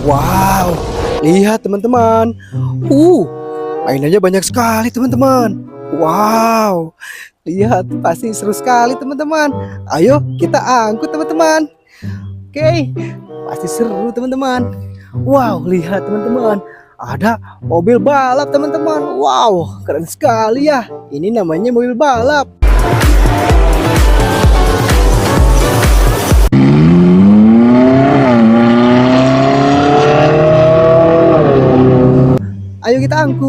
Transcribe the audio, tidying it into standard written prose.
Wow, lihat teman-teman. Mainannya banyak sekali teman-teman. Wow, lihat pasti seru sekali teman-teman. Ayo kita angkut teman-teman. Oke, pasti seru teman-teman. Wow, lihat teman-teman. Ada mobil balap teman-teman. Wow, keren sekali ya. Ini namanya mobil balap. Ayo kita angkut.